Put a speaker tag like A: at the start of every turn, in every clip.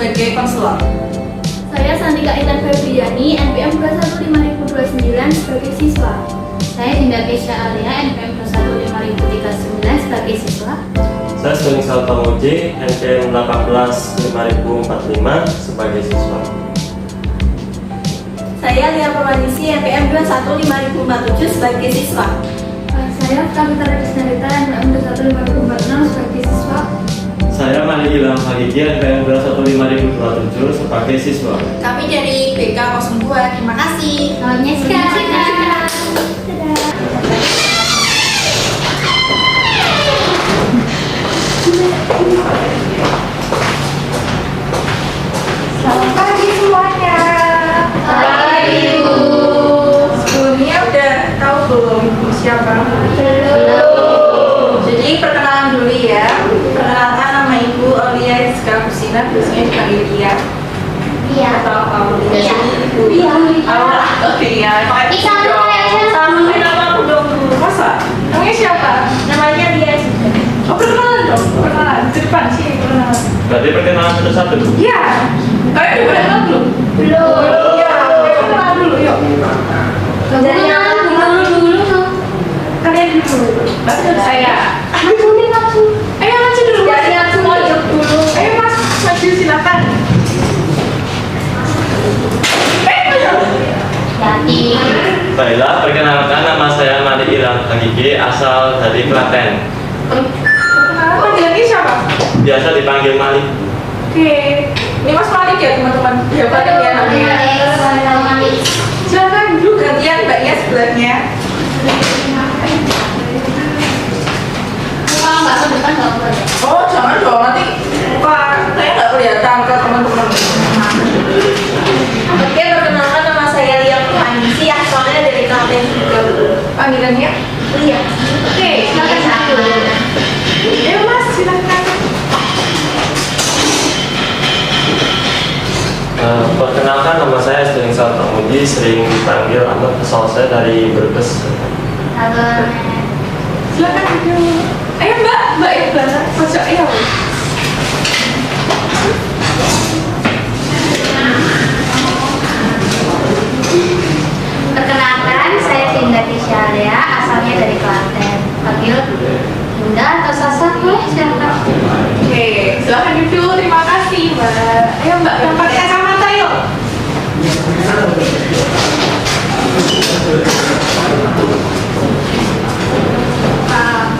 A: sebagai konselor.
B: Saya Sandika Intan Febriani, NPM 21529 sebagai siswa.
C: Saya Dinda Kesha Alia, NPM 21539 sebagai siswa.
D: Saya Suling Saltamuji, NPM 18545 sebagai siswa.
A: Saya Lia Perwanisi, NPM 21547 sebagai siswa.
B: Saya Kavita Radisnarita, NPM 21546 sebagai siswa.
D: Saya Mali Ilham Hagigi, NPM 21527 sebagai siswa.
A: Kami dari BK 02. Terima kasih.
C: Selamat sekarang.
A: Selamat pagi semuanya.
C: Pagi, Bu.
A: Sebelumnya udah tahu belum Ibu siapa?
C: Belum.
A: Jadi perkenalan dulu ya. Perkenalkan nama Ibu Aulia Rizka Kusina, biasanya dipanggil Lia.
C: Iya.
A: Atau Aulia.
C: Iya.
A: Ibu.
C: Iya.
A: Iya.
C: Ih, sama aja.
A: Samain nama aku dong dulu. Masa? Namanya siapa?
C: Namanya Lia.
A: Oh, perkenalan dong. Perkenalan. Di depan sih perkenalan.
D: Berarti perkenalan satu-satu.
A: Iya. Kalian udah kenal belum?
C: Belum.
A: Iya. Perkenalan dulu yuk.
C: Dari yang dulu.
A: Kalian dulu. Baru saya.
C: Langsungin langsung.
A: Ayo maju dulu.
C: Dari yang pojok dulu.
A: Ayo Mas, maju silakan.
C: Jadi.
D: Baiklah, perkenalkan nama saya Mali Ilham Hagigi, asal dari Klaten.
A: Perkenalan panggilannya siapa?
D: Biasa dipanggil Mali.
A: Oke. Ini Mas Malik ya teman-teman. Ya pada ya namanya. Silakan dulu gantian mbaknya sebelahnya.
C: Kalau nggak ke depan nggak boleh.
A: Oh jangan dong, nanti muka saya nggak kelihatan ke teman-teman. Oke, perkenalkan nama saya Lia Perwanisi, asalnya dari Klaten juga. Panggilannya Lia. Oke, silakan dulu. Ayo Mas, silakan.
D: Perkenalkan nama saya Suling Saltamuji, sering dipanggil Ahmad, asal saya dari Brebes.
C: Halo.
A: Silakan dulu. Ayo Mbak yang belakang, pojok ya.
C: Perkenalkan, saya Dinda Kesha Alia, asalnya dari Klaten. Panggil Dinda atau Sasa, boleh silakan.
A: Oke, silakan duduk. Terima kasih Mbak. Ayo Mbak yang pakai kacamata yuk.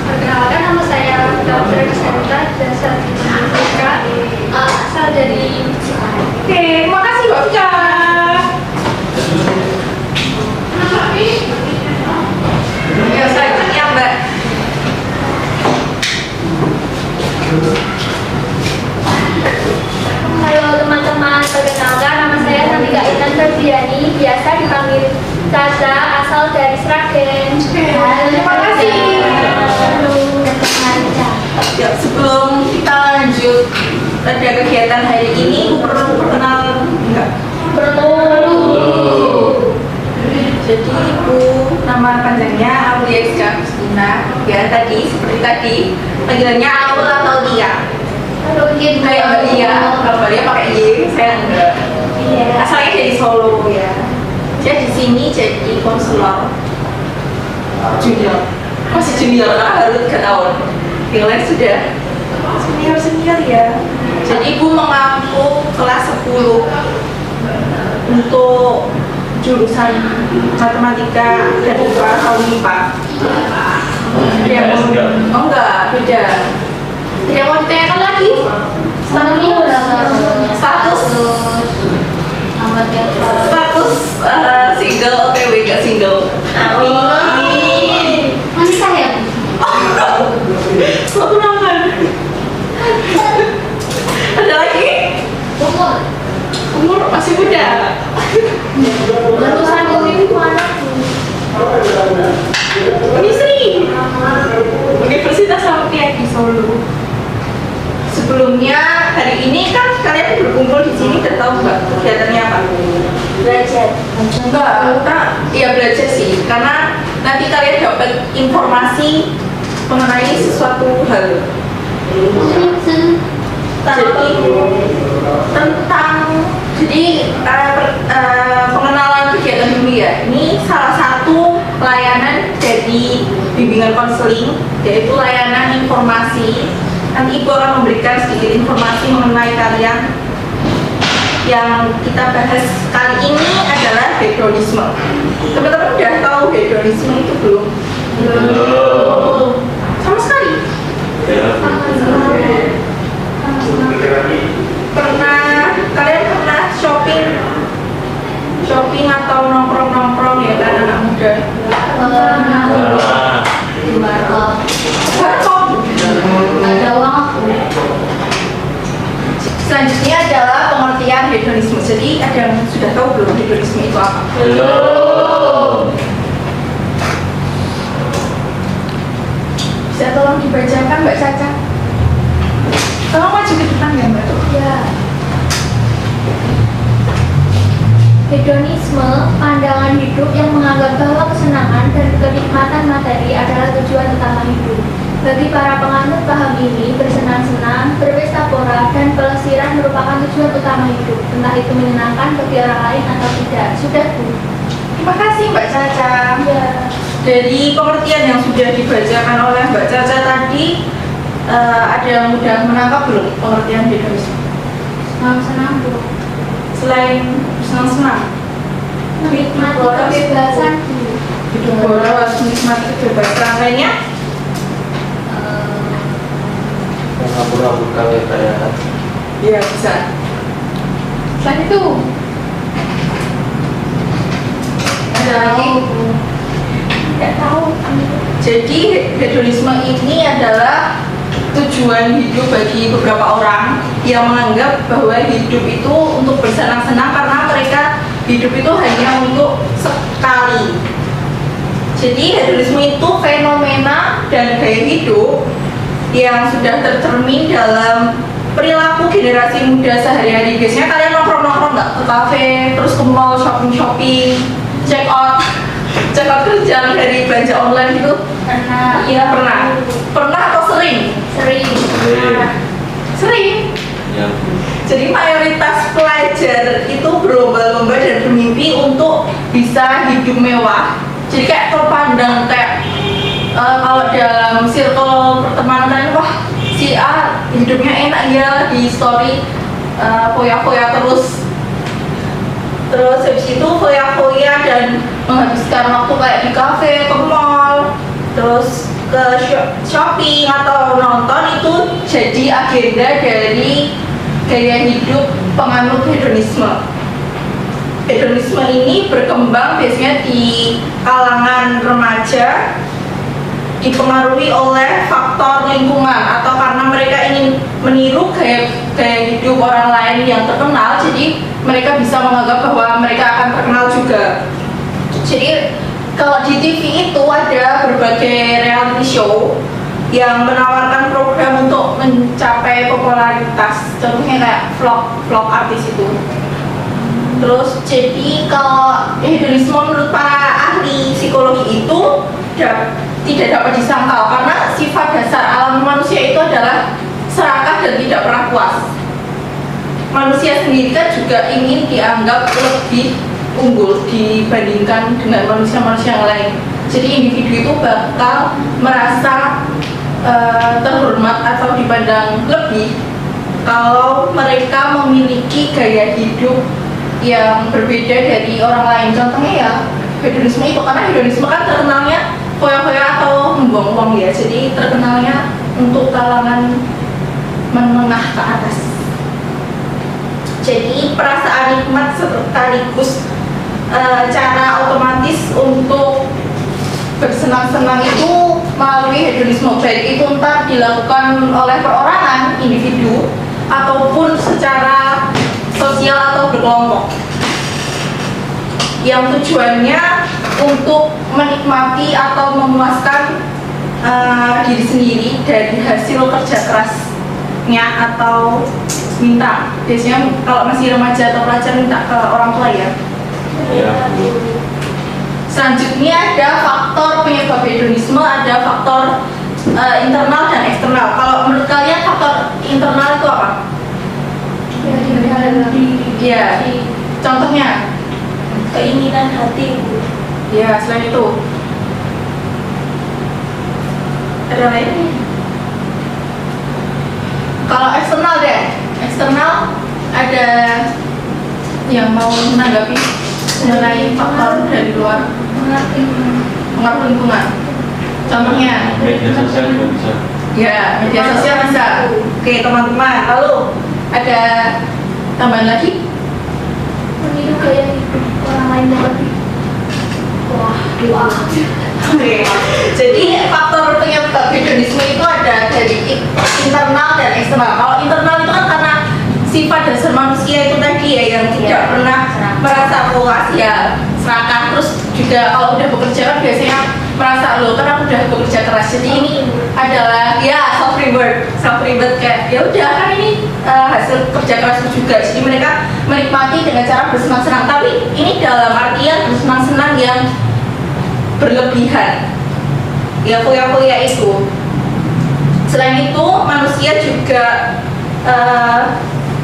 B: Perkenalkan nama saya Kavita Radisnarita, dasar Indonesia, asal dari
A: Oke, terima kasih Mbak Vika. Ayo silakan ya Mbak.
B: Halo teman-teman, perkenalkan nama saya Sandika Intan Febriani, biasa dipanggil Caca, asal dari Sragen.
A: Terima kasih. Ya, sebelum kita lanjut pada kegiatan hari ini, perlu perkenal enggak? Perlu. Jadi Ibu nama panjangnya Aulia Rizka Kusina. Ya tadi seperti tadi panggilannya Aul atau Lia.
C: Mungkin
A: Kayak Mbak Lia, kalau Mbak Lia pakai Y, saya enggak.
C: Iya.
A: Asalnya dari Solo ya. Dia di sini jadi konselor junior. Masih junior karena baru 3 tahun. Yang lain sudah senior ya. Jadi Ibu mengampu kelas 10 untuk jurusan matematika dan IPA tahun IPA. Oh enggak, beda. Yang mau ditanyakan lagi? Status single, OTW gak single. Amin.
C: Menikah ya?
A: Selamat ulangan. Ada lagi? Umur masih muda.
C: Lulusan ini mana?
A: Unisri. Universitas Sampian di Solo. Sebelumnya hari ini kan kalian berkumpul di sini dan tahu nggak kegiatannya apa?
C: Belajar.
A: Enggak, iya belajar sih. Karena nanti kalian dapat informasi mengenai sesuatu hal. Jadi tentang pengenalan kegiatan dulu ya. Ini salah satu layanan dari bimbingan konseling, yaitu layanan informasi. Nanti Ibu akan memberikan sedikit informasi mengenai kalian. Yang kita bahas kali ini adalah hedonisme. Teman-teman udah tahu hedonisme itu belum?
D: Belum.
A: Sama sekali. Kalian pernah shopping atau nongkrong ya kan anak muda?
D: Nah,
C: Ada uang aku.
A: Selanjutnya adalah pengertian hedonisme. Jadi ada yang sudah tahu belum hedonisme itu apa?
D: belum.
A: Bisa tolong dibacakan Mbak Caca? Tolong maju ke depan ya Mbak.
B: Ya. Hedonisme, pandangan hidup yang menganggap bahwa kesenangan dan kenikmatan materi adalah tujuan utama hidup. Bagi para penganut paham ini, bersenang-senang, berpesta pora, dan pelesiran merupakan tujuan utama hidup. Entah itu menyenangkan bagi orang lain atau tidak. Sudah, Bu?
A: Terima kasih Mbak Caca.
B: Ya.
A: Dari pengertian yang sudah dibacakan oleh Mbak Caca tadi, ada yang mudah menangkap belum pengertian hedonisme?
B: Senang-senang, Bu.
A: Selain senang-senang,
B: Menikmati kebebasan, Bu.
A: hidup boros, menikmati kebebasan lainnya.
D: Menghambur-hamburkan kekayaan.
A: Iya bisa. Selain itu, ada lagi? Tidak tahu. Jadi hedonisme ini adalah tujuan hidup bagi beberapa orang yang menganggap bahwa hidup itu untuk bersenang-senang karena mereka hidup itu hanya untuk sekali. Jadi hedonisme itu fenomena dan gaya hidup yang sudah tercermin dalam perilaku generasi muda sehari-hari. Biasanya kalian nongkrong-nongkrong nggak ke kafe, terus ke mall, shopping, check out kerjaan dari belanja online gitu?
B: Karena
A: Iya pernah atau sering?
B: sering.
A: Sering.
D: Ya.
A: Jadi mayoritas pelajar itu berlomba-lomba dan bermimpi untuk bisa hidup mewah. Jadi kayak terpandang kayak kalau dalam circle pertemanan, wah si A hidupnya enak ya di story, foya-foya terus habis itu foya-foya dan menghabiskan waktu kayak di kafe, ke mall, terus ke shopping atau nonton. Itu jadi agenda dari gaya hidup penganut hedonisme. Hedonisme ini berkembang biasanya di kalangan remaja, dipengaruhi oleh faktor lingkungan atau karena mereka ingin meniru gaya hidup orang lain yang terkenal, jadi mereka bisa menganggap bahwa mereka akan terkenal juga. Jadi kalau di TV itu ada berbagai reality show yang menawarkan program untuk mencapai popularitas, contohnya kayak vlog artis itu. Terus jadi kalau hedonisme menurut para ahli psikologi itu tidak dapat disangkal karena sifat dasar alam manusia itu adalah serakah dan tidak pernah puas. Manusia sendiri kan juga ingin dianggap lebih unggul dibandingkan dengan manusia-manusia yang lain. Jadi individu itu bakal merasa terhormat atau dipandang lebih kalau mereka memiliki gaya hidup yang berbeda dari orang lain. Contohnya ya hedonisme itu, karena hedonisme kan terkenalnya foya-foya atau membuang uang ya, jadi terkenalnya untuk kalangan menengah ke atas. Jadi perasaan nikmat sekaligus cara otomatis untuk bersenang-senang itu melalui hedonisme, baik itu entah dilakukan oleh perorangan, individu, ataupun secara sosial atau berkelompok, yang tujuannya untuk menikmati atau memuaskan diri sendiri dari hasil kerja kerasnya atau minta. Biasanya kalau masih remaja atau pelajar minta ke orang tua ya.
D: Ya.
A: Selanjutnya ada faktor penyebab hedonisme, ada faktor internal dan eksternal. Kalau menurut kalian faktor internal itu apa?
B: Ya, dalam diri.
A: Iya. Contohnya,
B: Keinginan hati.
A: ya selain itu ada lain? Kalau eksternal deh, eksternal ada yang mau menanggapi mengenai faktor dari luar pengaruh lingkungan. Contohnya,
D: Media sosial juga bisa.
A: ya media sosial bisa. Oke teman-teman, lalu ada tambahan lagi?
B: Meniru gaya hidup orang lain yang lebih. Wah.
A: Oke, jadi faktor penyebab hedonisme itu ada dari internal dan eksternal. Kalau internal itu kan karena sifat dasar manusia itu tadi ya yang tidak pernah merasa puas ya serakah, terus juga kalau udah bekerja kan biasanya merasa loh kan aku udah bekerja keras, jadi ini adalah ya self reward kayak ya udah kan ini hasil kerja kerasku juga, jadi mereka menikmati dengan cara bersenang-senang, tapi ini dalam artian bersenang-senang yang berlebihan ya foya-foya itu. Selain itu manusia juga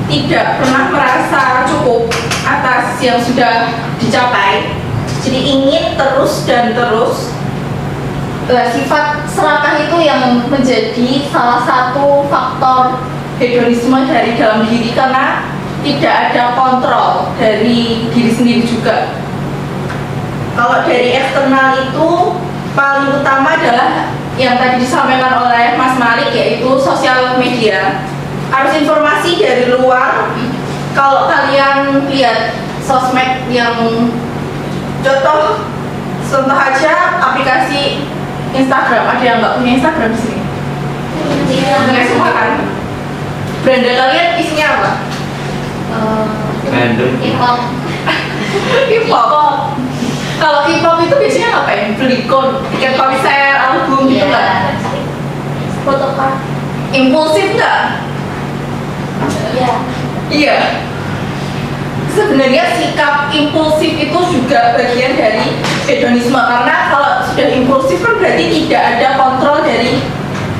A: tidak pernah merasa cukup atas yang sudah dicapai, jadi ingin terus dan terus. Sifat serakah itu yang menjadi salah satu faktor hedonisme dari dalam diri karena tidak ada kontrol dari diri sendiri juga. Kalau dari eksternal itu paling utama adalah yang tadi disampaikan oleh Mas Malik, yaitu sosial media. Harus informasi dari luar. Kalau kalian lihat sosmed yang contoh aja aplikasi Instagram, ada yang nggak punya Instagram di sini? Punya semua kan? Brand kalian isinya apa?
D: Random.
C: K-pop.
A: K-pop. Kalau K-pop itu biasanya ngapain? Beli tiket konser, album gitu nggak?
B: Photocard.
A: Impulsif nggak?
B: Ya.
A: Iya. Sebenarnya sikap impulsif itu juga bagian dari hedonisme, karena kalau sudah impulsif kan berarti tidak ada kontrol dari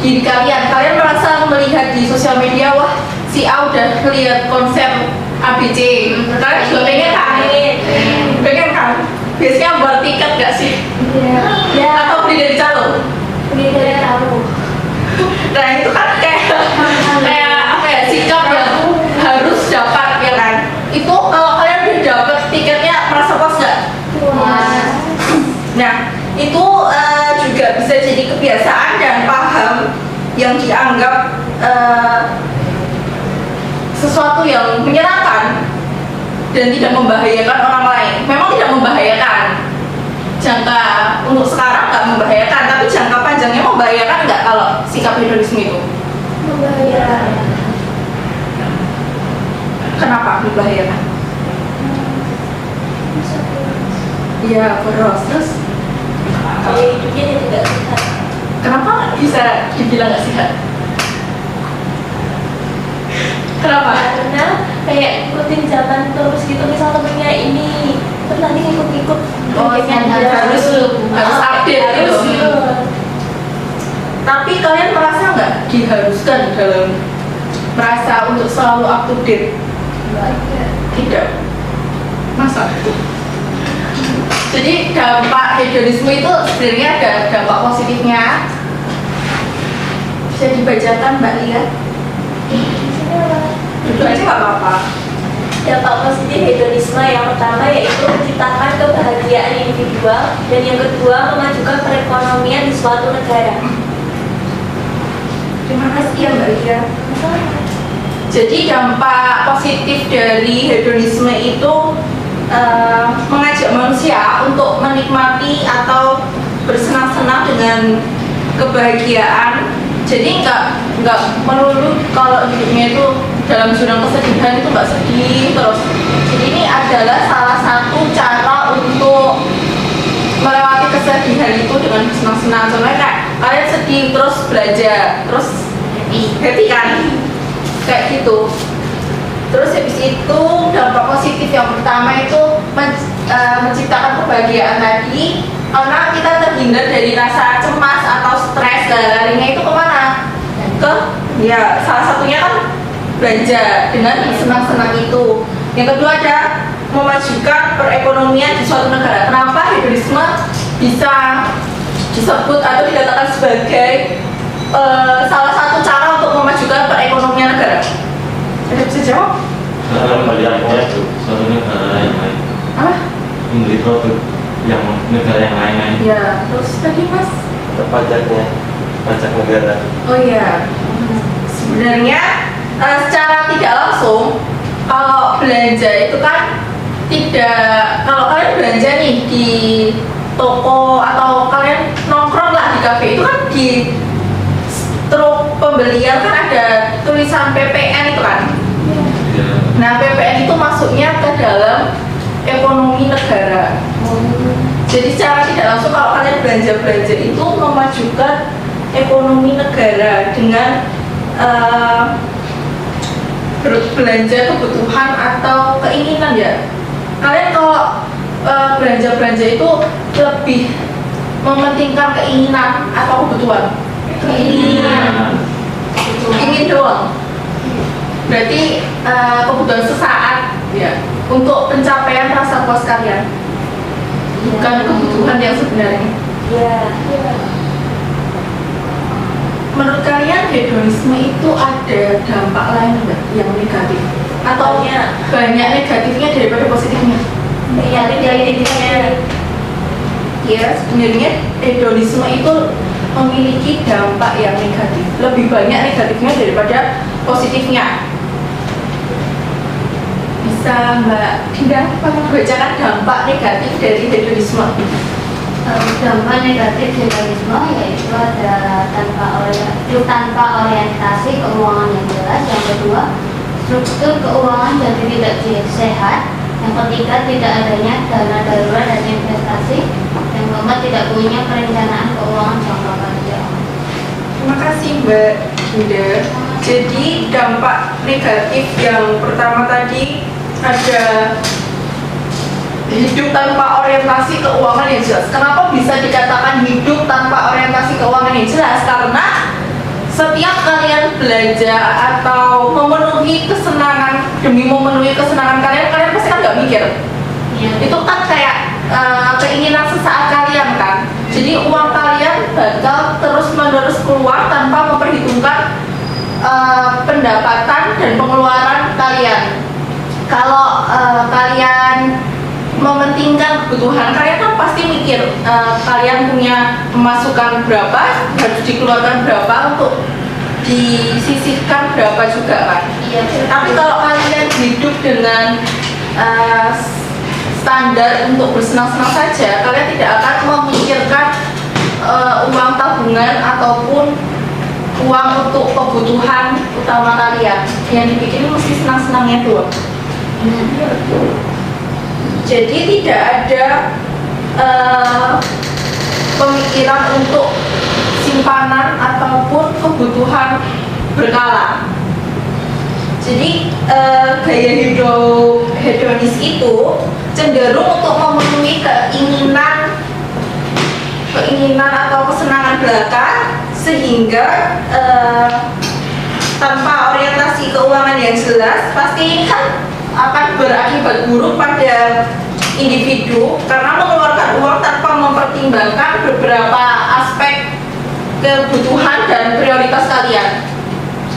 A: diri kalian. Kalian merasa melihat di sosial media, wah si A udah ngeliat konser ABC, kalian juga pengen kan? Biasanya buat tiket gak sih?
B: Ya.
A: Atau beli dari calo?
B: Beli dari tahu.
A: Nah itu kan kayak apa ya, sikap yang harus dapat ya kan? Itu kalau kalian udah dapat tiketnya merasa puas nggak?
B: Puas.
A: Nah itu juga bisa jadi kebiasaan dan paham yang dianggap sesuatu yang menyenangkan dan tidak membahayakan orang lain. Memang tidak membahayakan, jangka untuk sekarang nggak membahayakan, tapi jangka panjangnya membahayakan nggak kalau sikap hedonisme itu?
B: Membahayakan.
A: Kenapa membahayakan? Iya, boros. Terus
B: Gaya hidupnya dia tidak sehat.
A: kenapa bisa dibilang nggak sehat? Kenapa?
B: Karena kayak ikutin zaman terus gitu, misal temennya ini terus nanti ikut-ikut
A: harus update gitu. Tapi kalian merasa nggak diharuskan dalam merasa untuk selalu up to date? Tidak. Masa? Jadi dampak hedonisme itu sebenarnya ada dampak positifnya. Bisa dibacakan Mbak Lia? Duduk aja nggak apa-apa.
B: Dampak positif hedonisme yang pertama yaitu menciptakan kebahagiaan individual, dan yang kedua memajukan perekonomian di suatu negara.
A: Terima kasih ya Mbak Lia. Jadi dampak positif dari hedonisme itu mengajak manusia untuk menikmati atau bersenang-senang dengan kebahagiaan. Jadi nggak melulu kalau hidupnya itu dalam jurang kesedihan itu nggak sedih terus. Jadi ini adalah salah satu cara untuk melewati kesedihan itu dengan bersenang-senang. Contohnya kayak kalian sedih terus belajar, terus happy kan? Kayak gitu. Terus habis itu dampak positif yang pertama itu menciptakan kebahagiaan tadi, karena kita terhindar dari rasa cemas atau stres. Larinya itu kemana? Ke ya salah satunya kan belanja dengan senang-senang itu. Yang kedua ada memajukan perekonomian di suatu negara. Kenapa hedonisme bisa disebut atau dikatakan sebagai salah satu cara untuk memajukan perekonomian negara? Ada bisa jawab?
D: Karena melihatnya itu suatu negara yang lain
A: Apa?
D: membeli produk yang negara yang lain-lain.
A: Ya, terus tadi Mas?
D: Pajaknya, pajak negara.
A: Oh iya. Sebenarnya secara tidak langsung kalau belanja itu kan tidak, kalau kalian belanja nih di toko atau kalian nongkrong lah di kafe, itu kan di truk pembelian kan ada tulisan PPN itu kan.
D: Ya.
A: Nah, PPN itu masuknya ke dalam ekonomi negara. Jadi secara tidak langsung kalau kalian belanja-belanja itu memajukan ekonomi negara dengan berbelanja kebutuhan atau keinginan ya. Kalian kalau belanja-belanja itu lebih mementingkan keinginan atau kebutuhan? Keinginan. Ingin doang. Berarti kebutuhan sesaat ya untuk pencapaian rasa puas kalian, bukan kebutuhan yang sebenarnya.
C: Iya.
A: Menurut kalian hedonisme itu ada dampak lain enggak yang negatif? Atau banyak negatifnya daripada positifnya?
C: Iya, negatifnya.
A: Ya, sebenarnya hedonisme itu memiliki dampak yang negatif. Lebih banyak negatifnya daripada positifnya. Bisa Mbak Dinda membacakan dampak negatif dari hedonisme?
C: Dampak negatif hedonisme yaitu ada tanpa orientasi keuangan yang jelas. Yang kedua, struktur keuangan jadi tidak sehat. Yang ketiga, tidak adanya dana darurat dan investasi. Yang keempat, tidak punya perencanaan keuangan jangka panjang.
A: Terima kasih Mbak Dinda. Jadi dampak negatif yang pertama tadi ada hidup tanpa orientasi keuangan yang jelas. Kenapa bisa dikatakan hidup tanpa orientasi keuangan yang jelas? Karena setiap kalian belanja atau memenuhi kesenangan, demi memenuhi kesenangan kalian, kalian pasti kan nggak mikir.
C: Iya.
A: Itu kan kayak keinginan sesaat kalian kan. Jadi uang kalian bakal terus-menerus keluar tanpa memperhitungkan pendapatan dan pengeluaran kalian. Kalau kalian mementingkan kebutuhan, kalian kan pasti mikir kalian punya pemasukan berapa, harus dikeluarkan berapa, untuk disisihkan berapa juga kan.
C: Iya.
A: Tapi kalau kalian hidup dengan standar untuk bersenang-senang saja, kalian tidak akan memikirkan uang tabungan ataupun uang untuk kebutuhan utama kalian. Yang dipikirin mesti senang-senangnya doang. Jadi tidak ada pemikiran untuk simpanan ataupun kebutuhan berkala. Jadi gaya hedonis itu cenderung untuk memenuhi keinginan atau kesenangan belaka, sehingga tanpa orientasi keuangan yang jelas, pasti ini kan akan berakibat buruk pada individu karena mengeluarkan uang tanpa mempertimbangkan beberapa aspek kebutuhan dan prioritas kalian.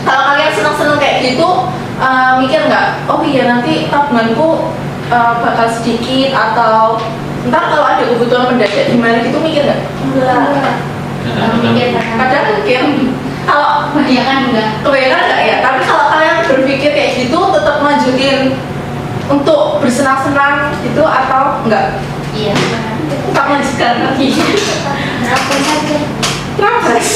A: Kalau kalian senang-senang kayak gitu, mikir nggak, oh iya nanti tabunganku bakal sedikit, atau ntar kalau ada kebutuhan mendadak gimana gitu, mikir nggak? Enggak. Kadang mikir. Kalau kebanyakan enggak ya. Tapi kalau kalian berpikir kayak gitu, tetap lanjutin untuk bersenang-senang gitu atau enggak?
C: Iya.
A: Tak lanjutkan lagi.
C: Apa saja?
A: Nafas.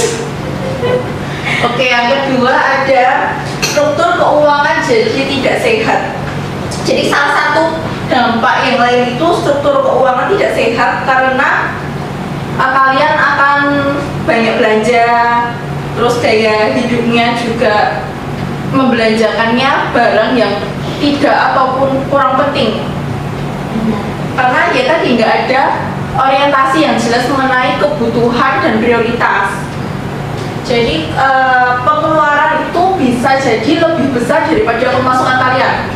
A: Oke, yang kedua ada struktur keuangan jadi tidak sehat. Jadi salah satu dampak yang lain itu struktur keuangan tidak sehat karena kalian akan banyak belanja, terus gaya hidupnya juga membelanjakannya barang yang tidak ataupun kurang penting. Karena ya tadi nggak ada orientasi yang jelas mengenai kebutuhan dan prioritas. Jadi pengeluaran itu bisa jadi lebih besar daripada pemasukan kalian.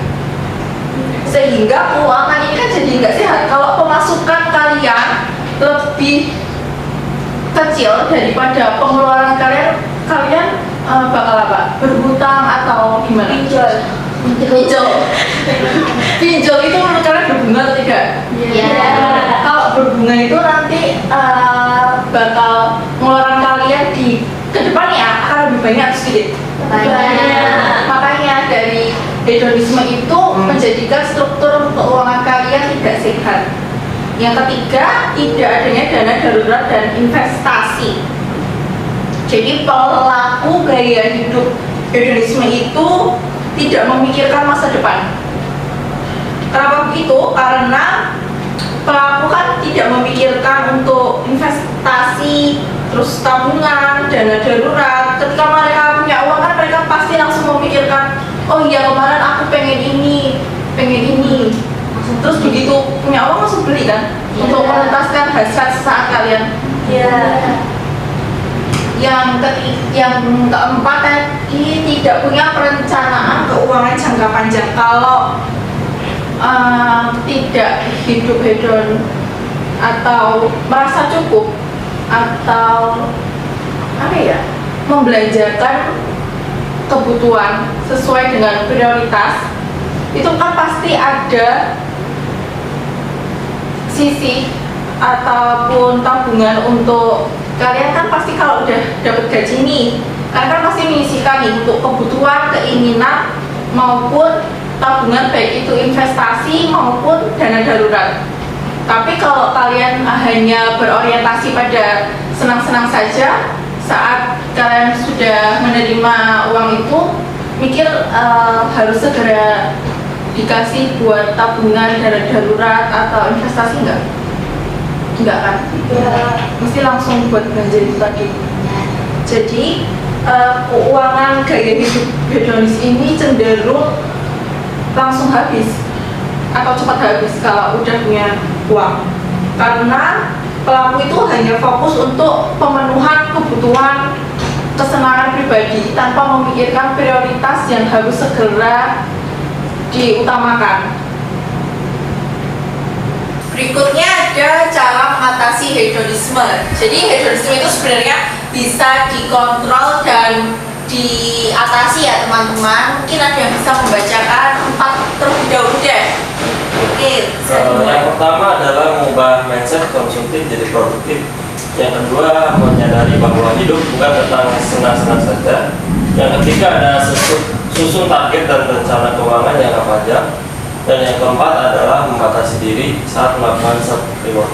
A: Sehingga keuangan ini kan jadi nggak sehat. Kalau pemasukan kalian lebih kecil daripada pengeluaran kalian, bakal apa? Berhutang atau gimana? Pinjol. Pinjol itu menurut kalian berbunga atau tidak?
C: Iya.
A: Kalau berbunga itu nanti bakal pengeluaran kalian di kedepan ya akan lebih banyak atau sedikit?
C: Banyak.
A: Makanya dari hedonisme itu menjadikan struktur keuangan kalian tidak sehat. Yang ketiga, tidak adanya dana darurat dan investasi. Jadi pelaku gaya hidup hedonisme itu tidak memikirkan masa depan. Kenapa begitu? Karena pelaku kan tidak memikirkan untuk investasi, terus tabungan, dana darurat. Ketika mereka punya uang kan mereka pasti langsung memikirkan, oh iya kemarin aku pengen ini. Terus begitu punya uang langsung beli kan, untuk menuntaskan hasrat sesaat kalian. Yang keempat tadi tidak punya perencanaan keuangan jangka panjang. Kalau tidak hidup hedon atau merasa cukup atau membelanjakan kebutuhan sesuai dengan prioritas, itu kan pasti ada sisi ataupun tabungan untuk kalian. Kan pasti kalau udah dapat gaji nih, kalian kan pasti menyisihkan nih untuk kebutuhan, keinginan maupun tabungan, baik itu investasi maupun dana darurat. Tapi kalau kalian hanya berorientasi pada senang-senang saja, saat kalian sudah menerima uang itu mikir harus segera dikasih buat tabungan, dana darurat atau investasi enggak kan? Mesti langsung buat belanja itu tadi. Jadi keuangan gaya hidup hedonis ini cenderung langsung habis atau cepat habis kalau udah punya uang, karena pelaku itu hanya fokus untuk pemenuhan kebutuhan kesenangan pribadi tanpa memikirkan prioritas yang harus segera diutamakan. Berikutnya ada cara mengatasi hedonisme. Jadi hedonisme itu sebenarnya bisa dikontrol dan diatasi ya teman-teman. Mungkin ada yang bisa membacakan 4 terlebih dahulu deh. Oke,
D: yang pertama adalah mengubah mindset konsumtif jadi produktif. Yang kedua, menyadari bahwa hidup bukan tentang senang-senang saja. Yang ketiga ada susun target dan rencana keuangan yang panjang. Dan yang keempat adalah membatasi diri saat melakukan self reward.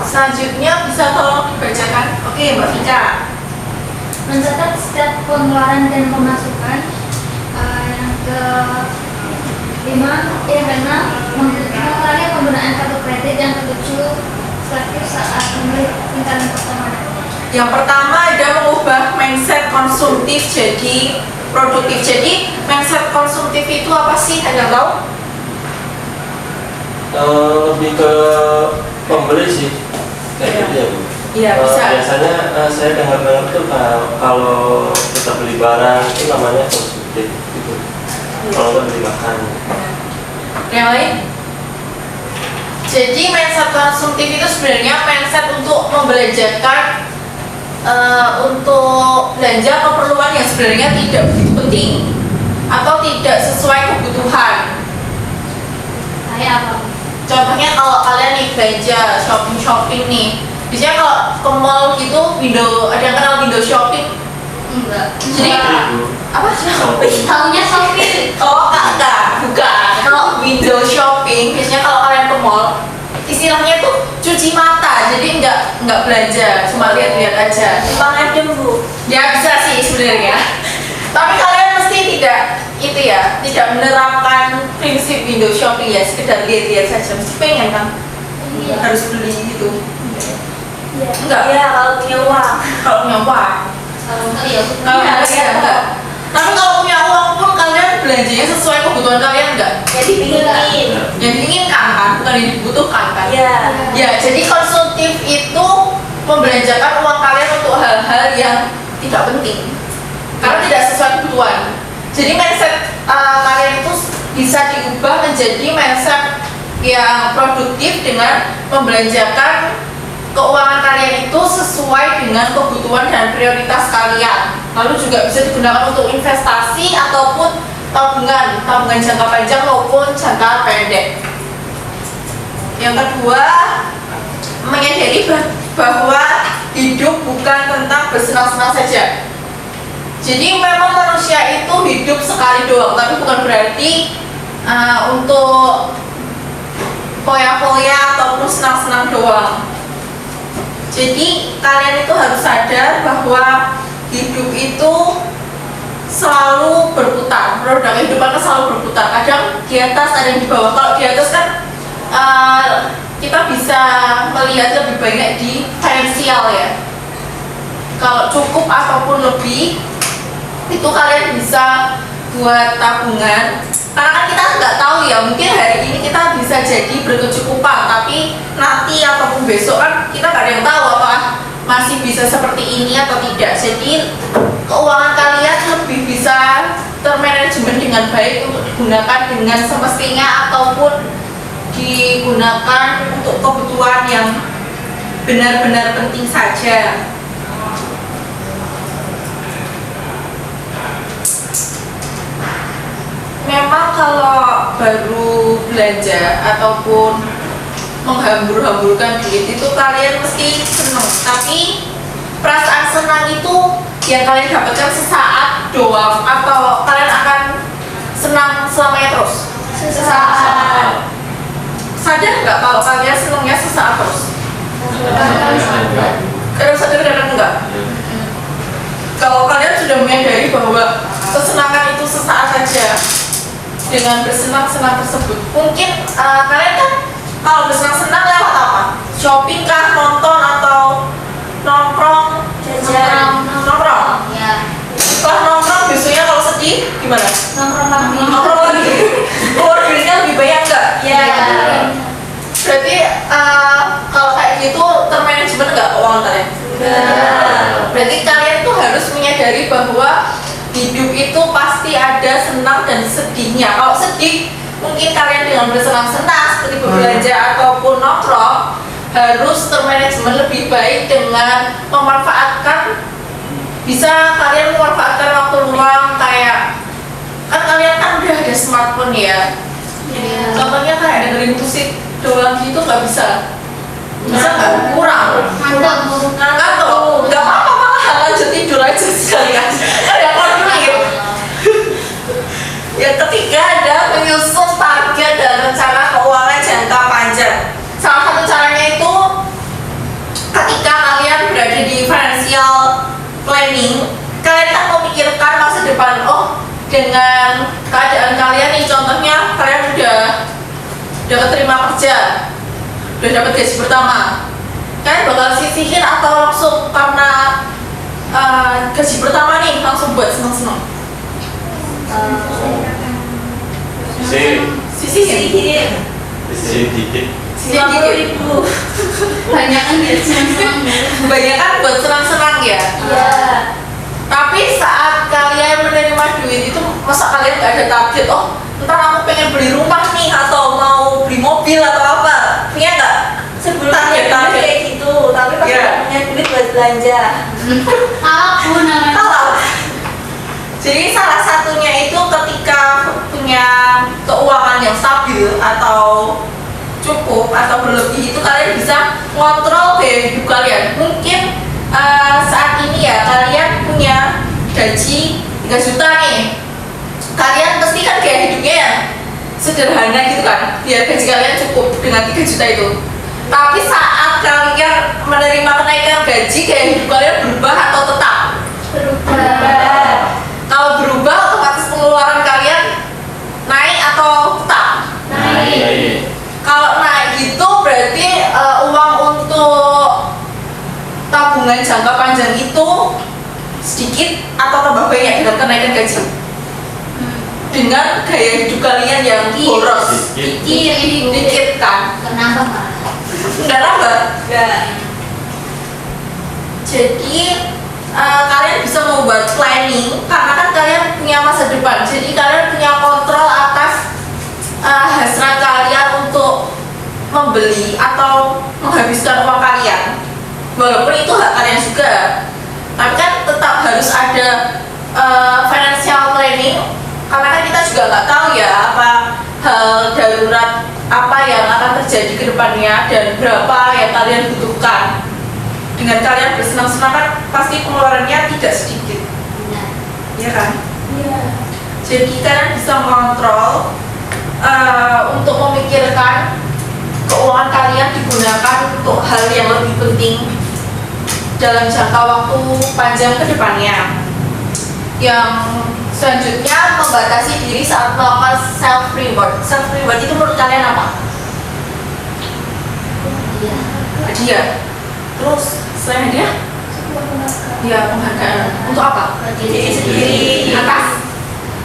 A: Selanjutnya bisa tolong dibacakan. Oke, Mbak Vika.
B: Mencatat setiap pengeluaran dan pemasukan. Yang ke-5, mengurangi penggunaan kartu kredit. Yang ke-7, selektif saat membeli tingkatan pertemanan.
A: Yang pertama ada mengubah mindset konsumtif jadi produktif. Jadi mindset konsumtif itu apa sih? Ada yang tahu?
D: Lebih ke pembeli sih, kayak gitu ya Bu.
A: Iya, bisa.
D: Biasanya saya dengar-dengar tuh kalau kita beli barang itu namanya konsumtif gitu. Kalau nggak beli makan.
A: Yang lain? Jadi mindset konsumtif itu sebenarnya mindset untuk membelanjakan untuk belanja keperluan yang sebenarnya tidak begitu penting atau tidak sesuai kebutuhan.
C: Kayak apa?
A: Contohnya kalau kalian nih belanja shopping nih, biasanya kalau ke mall gitu, ada yang kenal window shopping?
C: Enggak.
A: Jadi apa shopping?
C: Tahunya shopping.
A: Oh kakak, bukan. Kalau window shopping, biasanya kalau kalian ke mall, istilahnya tuh cuci mata, jadi nggak belanja, cuma lihat-lihat aja.
C: Bang adem Bu.
A: Ya bisa sih sebenarnya. Tapi kalian mesti tidak menerapkan prinsip window shopping ya, sekedar lihat-lihat saja. Mesti pengen kan?
B: Iya.
A: Harus beli gitu.
B: Iya.
A: Enggak?
C: Iya, kalau punya uang.
A: Kalau punya uang. Kalau enggak. Tapi kalau punya uang pun kalian belanjanya sesuai kebutuhan kalian enggak?
C: Jadi pingin.
A: Yang diinginkan kan, bukan yang dibutuhkan kan?
C: Iya.
A: Ya, jadi konsumtif itu membelanjakan uang kalian untuk hal-hal tidak penting karena tidak sesuai kebutuhan. Jadi mindset kalian itu bisa diubah menjadi mindset yang produktif dengan membelanjakan keuangan kalian itu sesuai dengan kebutuhan dan prioritas kalian. Lalu juga bisa digunakan untuk investasi ataupun tabungan jangka panjang maupun jangka pendek. Yang kedua, menyadari bahwa hidup bukan tentang bersenang-senang saja. Jadi memang manusia itu hidup sekali doang, tapi bukan berarti untuk foya-foya ataupun senang-senang doang. Jadi kalian itu harus sadar bahwa hidup itu selalu berputar, roda kehidupan selalu berputar. Kadang di atas, ada di bawah. Kalau di atas kan kita bisa melihat lebih banyak di finansial ya. Kalau cukup ataupun lebih, itu kalian bisa buat tabungan. Karena kan kita nggak tahu ya, mungkin hari ini kita bisa jadi berkecukupan, tapi nanti ataupun besok kan kita nggak ada yang tahu apa masih bisa seperti ini atau tidak. Jadi keuangan kalian lebih bisa termanajemen dengan baik untuk digunakan dengan semestinya ataupun digunakan untuk kebutuhan yang benar-benar penting saja. Memang kalau baru belanja ataupun menghambur-hamburkan duit itu kalian mesti senang, tapi perasaan senang itu yang kalian dapatkan sesaat doang atau kalian akan senang selamanya terus? Sesaat. Sadar nggak kalau kalian senangnya sesaat terus? Kalian sadar kadang enggak? Kalau kalian sudah menyadari bahwa kesenangan itu sesaat saja dengan bersenang-senang tersebut, mungkin kalian kan kalau bersenang-senang lewat apa? Shopping kah, nonton atau nongkrong, jajan, nongkrong.
C: Ya.
A: Setelah nongkrong biasanya kalau sedih gimana?
C: Nongkrong lagi.
A: Nongkrong lagi. Keluar duitnya lebih banyak nggak?
C: Ya.
A: Berarti kalau kayak gitu termanajemen nggak keuangan kalian? Berarti kalian tuh harus menyadari bahwa hidup itu pasti ada senang dan sedihnya. Kalau sedih, mungkin kalian dengan bersenang-senang seperti berbelanja ataupun nongkrong harus termanajemen lebih baik dengan memanfaatkan, bisa kalian memanfaatkan waktu luang kayak kan kalian kan udah ada smartphone ya. Contohnya kayak dengerin musik doang gitu nggak bisa. Bisa nggak? Kurang. Ngantuk. Nggak apa-apa, malah lanjut tidur aja sekalian. Yang ketiga ada menyusun target dan rencana keuangan jangka panjang. Salah satu caranya itu ketika kalian berada di financial planning, kalian kan memikirkan masa depan. Oh, dengan keadaan kalian nih, contohnya kalian udah keterima kerja, udah dapat gaji pertama, kalian bakal sisihin atau langsung karena gaji pertama nih langsung buat seneng-seneng? Sisihin.
D: Sedikit.
A: 50.000.
C: Banyakan ya senang-senang.
A: Kebanyakan buat senang-senang ya.
C: Iya.
A: Tapi saat kalian menerima duit itu, masa kalian nggak ada target? Oh, ntar aku pengen beli rumah nih atau mau beli mobil atau apa? Punya nggak?
E: Sebelumnya kayak gitu, tapi pas nggak punya duit buat belanja.
C: Aku namanya.
A: Salah. Jadi salah satunya itu ketika punya keuangan yang stabil atau cukup atau berlebih, itu kalian bisa ngontrol gaya hidup kalian. Mungkin saat ini ya kalian punya gaji 3 juta nih, kalian pasti kan gaya hidupnya ya sederhana gitu kan, biar gaji kalian cukup dengan 3 juta itu. Tapi saat kalian menerima kenaikan gaji, gaya hidup kalian berubah atau tetap?
C: Berubah.
A: Kalau berubah, otomatis pengeluaran kalian naik atau tetap?
C: Naik.
A: Kalau naik gitu berarti uang untuk tabungan jangka panjang itu sedikit atau tambah banyak dengan kenaikan gaji? Dengan gaya hidup kalian yang boros, dikit kan?
C: Kenapa Pak?
A: Enggak nambah.
E: Enggak.
A: Jadi kalian bisa membuat planning karena kan kalian punya masa depan. Jadi kalian punya kontrol atas hasrat kalian untuk membeli atau menghabiskan uang kalian. Walaupun itu hak kalian juga, tapi kan tetap harus ada financial planning karena kan kita juga nggak tahu ya apa hal darurat apa yang akan terjadi ke depannya dan berapa yang kalian butuhkan. Dengan kalian bersenang-senang kan pasti pengeluarannya tidak sedikit, ya kan?
B: Iya.
A: Jadi kalian bisa mengontrol untuk memikirkan keuangan kalian digunakan untuk hal yang lebih penting dalam jangka waktu panjang ke depannya. Yang selanjutnya, membatasi diri saat melakukan self reward. Self reward itu menurut kalian apa? Hadiah. Terus selain hadiah? Ya, penghargaan. Untuk apa?
C: Diri
A: Diri atas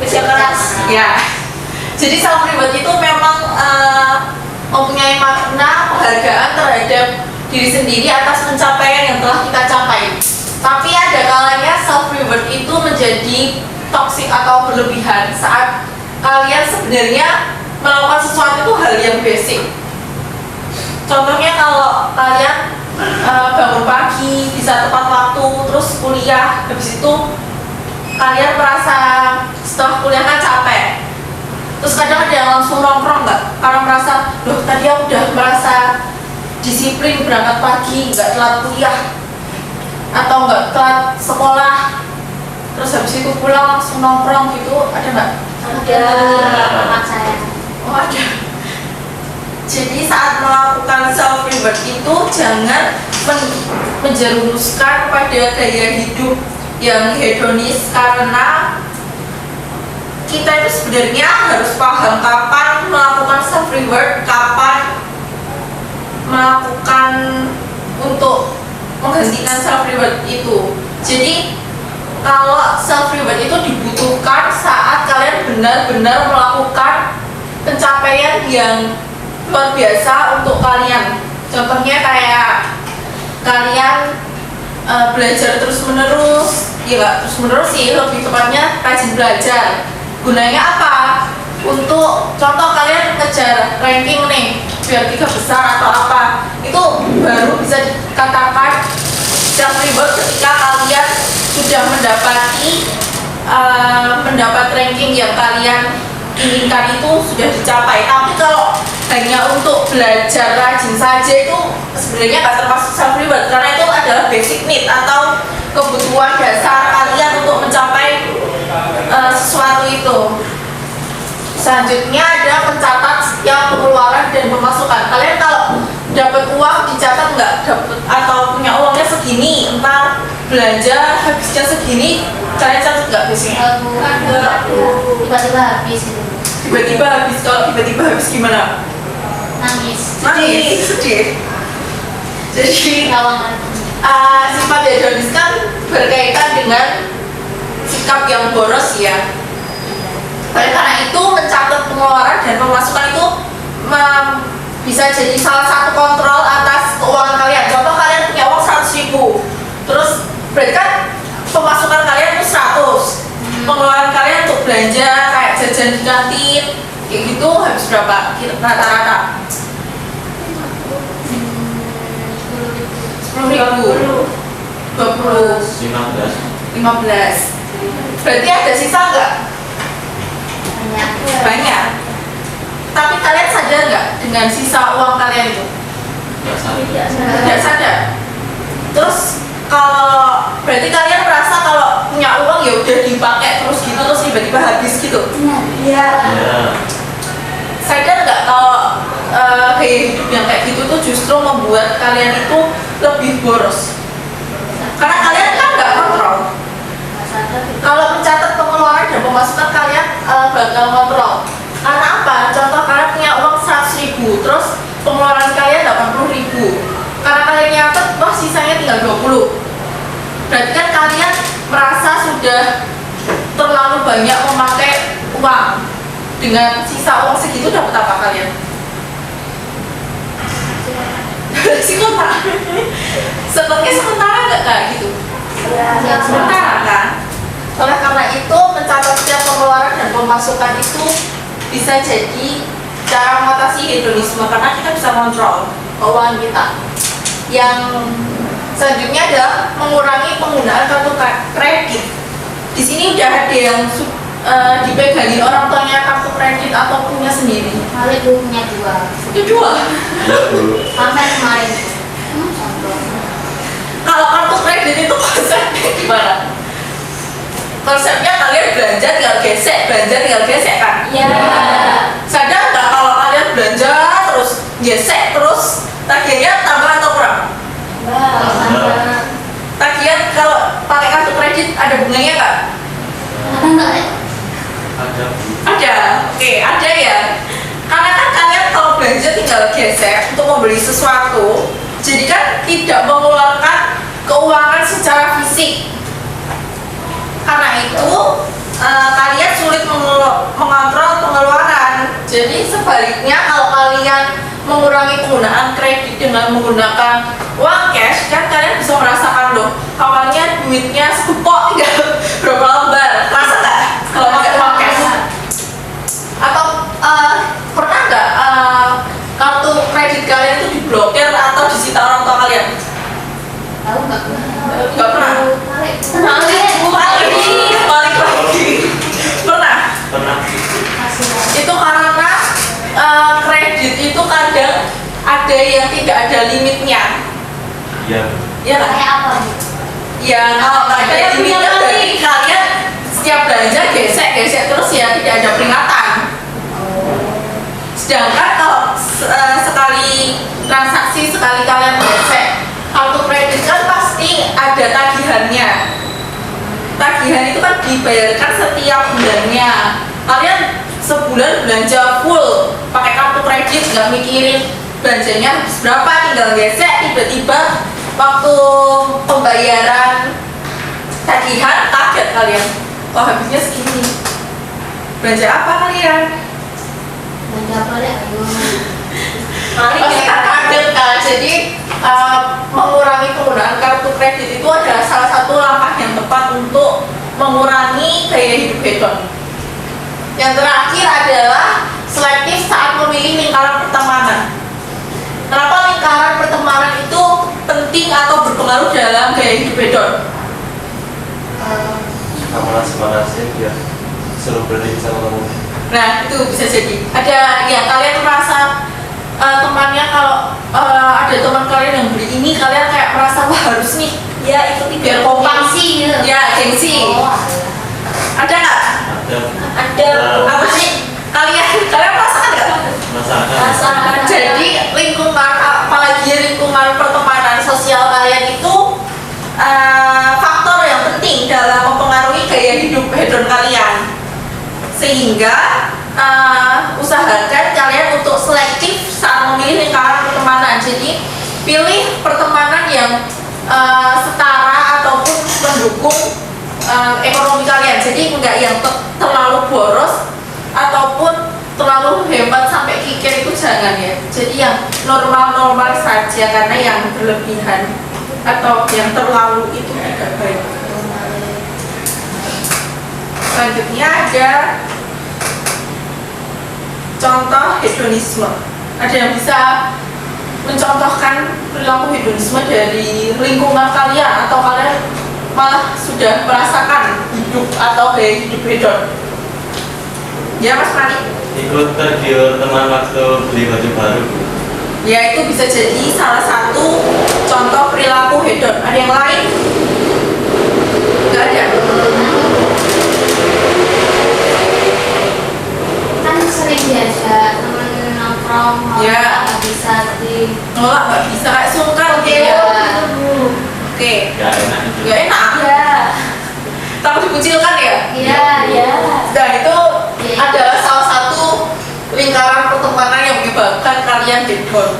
A: kerja keras. Ya. Jadi self reward itu memang mempunyai makna penghargaan terhadap diri sendiri atas pencapaian yang telah kita capai. Tapi ada kalanya self reward itu menjadi toksik atau berlebihan saat kalian sebenarnya melakukan sesuatu itu hal yang basic. Contohnya kalau kalian bangun pagi bisa tepat waktu, terus kuliah, habis itu kalian merasa setelah kuliah kan capek, terus kadang ada yang langsung nongkrong nggak? Karena merasa, loh tadi aku udah merasa disiplin berangkat pagi, nggak telat kuliah atau nggak telat sekolah, terus habis itu pulang langsung nongkrong gitu, ada nggak?
C: Ada saya.
A: Oh ada. Jadi saat melakukan self reward itu jangan menjerumuskan pada gaya hidup yang hedonis, karena kita itu sebenarnya harus paham kapan melakukan self reward, kapan melakukan untuk menghentikan self reward itu. Jadi kalau self reward itu dibutuhkan saat kalian benar-benar melakukan pencapaian yang luar biasa untuk kalian. Contohnya kayak kalian belajar terus menerus, ya nggak terus menerus sih, lebih tepatnya rajin belajar. Gunanya apa? Untuk contoh kalian ngejar ranking nih, biar 3 besar atau apa, itu baru bisa dikatakan self reward ketika kalian sudah mendapat ranking yang kalian inginkan itu sudah dicapai. Tapi kalau hanya untuk belajar rajin saja itu sebenarnya nggak termasuk self reward, karena itu adalah basic need atau kebutuhan dasar kalian untuk mencapai sesuatu itu. Selanjutnya ada mencatat setiap pengeluaran dan pemasukan. Kalian kalau dapat uang dicatat nggak? Dapat atau punya uangnya segini, entar belanja habisnya segini, kalian catat nggak biasanya?
C: Tiba-tiba habis itu.
A: Tiba-tiba habis. Kalau tiba-tiba habis gimana?
C: Nangis.
A: Sedih. Jadi
C: Lawangan.
A: sifat hedonis kan berkaitan dengan sikap yang boros ya. Oleh karena itu mencatat pengeluaran dan pemasukan itu bisa jadi salah satu kontrol atas keuangan kalian. Contoh kalian punya uang 100.000, terus berarti kan pemasukan kalian itu 100, pengeluaran kalian untuk belanja kayak jajan di kantin kayak gitu habis berapa rata-rata? 10.000, 20, 15. Berarti ada sisa nggak? Banyak. Tapi kalian sadar nggak dengan sisa uang kalian itu? Tidak sadar. Terus kalau berarti kalian merasa kalau punya uang ya udah dipakai terus gitu, terus tiba-tiba habis gitu? Iya. Sadar nggak kalau gaya hidup yang kayak gitu tuh justru membuat kalian itu lebih boros? Karena kalian kan nggak kontrol. Kalau mencatat pengeluaran dan pemasukan kalian bakal kontrol. Karena apa? Contoh kalian punya uang 100.000, terus pengeluaran kalian 80.000. Karena kalian nyatet, wah sisanya tinggal 20. Berarti kan kalian merasa sudah terlalu banyak memakai uang. Dengan sisa uang segitu dapat apa kalian? Sementara nggak kayak gitu? Sementara kan? Oleh karena itu, mencatat setiap pengeluaran dan pemasukan itu bisa jadi cara mengatasi hedonisme karena kita bisa kontrol keuangan kita. Yang selanjutnya adalah mengurangi penggunaan kartu kredit. Di sini udah ada yang dipegangin orang tuanya kartu kredit atau punya sendiri.
C: Kali dulu punya 2.
A: Itu 2.
D: Iya dulu.
C: Sampai kemarin. Contoh.
A: Kalau kartu kredit itu konsepnya gimana? Konsepnya kalian belanja tinggal gesek, belanja tinggal gesek kan?
B: Iya.
A: Sadar nggak kalau kalian belanja terus gesek terus tagihannya tambah atau kurang? Tagihan kalau pakai kartu kredit ada bunganya nggak?
C: Enggak.
D: Ada.
A: Ada. Oke, ada ya. Karena kan kalian kalau belanja tinggal gesek untuk membeli sesuatu, jadi kan tidak mengeluarkan keuangan secara fisik. Karena itu kalian sulit mengontrol pengeluaran. Jadi sebaliknya kalau kalian mengurangi penggunaan kredit dengan menggunakan uang cash, kan kalian bisa merasakan loh awalnya duitnya sekepok tinggal berapa lembar. Rasa nggak kalau pakai uang cash? Atau pernah nggak kartu kredit kalian itu diblokir atau disita orang tua kalian?
C: Tahu nggak?
A: Nggak pernah. Balik lagi. Pernah?
D: Pernah.
A: Itu karena kredit itu kadang ada yang tidak ada limitnya.
D: Iya.
A: Iya kan?
C: Kayak apa?
A: Ya kalau nggak ada limitnya berarti kalian setiap belanja gesek terus ya tidak ada peringatan. Sedangkan kalau sekali transaksi sekali kalian gesek kartu kredit kan pasti ada tagihannya. Tagihan itu kan dibayarkan setiap bulannya. Kalian sebulan belanja full pakai kartu kredit nggak mikirin belanjanya habis berapa, tinggal gesek, tiba-tiba waktu pembayaran tagihan kaget kalian, oh habisnya segini. Belanja apa kalian?
C: Belanja apa deh? Ayo.
A: Pasti kan kaget kan. Jadi mengurangi penggunaan kartu kredit itu adalah salah satu langkah yang tepat untuk mengurangi gaya hidup hedon. Yang terakhir adalah selektif saat memilih lingkaran pertemanan. Kenapa lingkaran pertemanan itu penting atau berpengaruh dalam gaya hidup hedon?
D: Manas-manasin biar seru berdiri sama kamu.
A: Nah itu bisa jadi ada ya kalian merasa temannya kalau ada teman kalian yang beli ini kalian kayak merasa wah harus nih ya ikuti biar kompak.
C: Gengsi gitu.
A: Ya gengsi.
C: Oh,
A: Ada nggak?
D: Ada.
A: Apa sih? Kalian merasakan nggak?
D: Masakan.
A: Jadi lingkungan apalagi lingkungan pertemanan sosial kalian itu faktor yang penting dalam mempengaruhi gaya hidup hedon kalian. Sehingga usahakan kalian untuk selektif saat memilih lingkaran pertemanan. Jadi pilih pertemanan yang setara ataupun mendukung ekonomi kalian. Jadi enggak yang terlalu boros ataupun terlalu hebat sampai kikir, itu jangan ya. Jadi yang normal-normal saja, karena yang berlebihan atau yang terlalu itu tidak baik. Selanjutnya ada contoh hedonisme. Ada yang bisa mencontohkan perilaku hedonisme dari lingkungan kalian atau kalian malah sudah merasakan hidup atau gaya hidup hedon? Ya Mas Mani?
D: Ikut tergiur teman waktu beli baju baru.
A: Ya itu bisa jadi salah satu contoh perilaku hedon. Ada yang lain? Nggak ada?
C: kan sering diajak temen nongkrong,
A: Ya.
C: nggak bisa di
A: Nolak nggak bisa, kayak sungkan gitu.
C: Iya.
A: Oke,
D: Gak enak itu.
A: nggak enak.
C: ya
A: Takut dikucilkan ya?
C: iya iya
A: Dan itu adalah salah satu lingkaran pertemanan yang menyebabkan kalian hedon.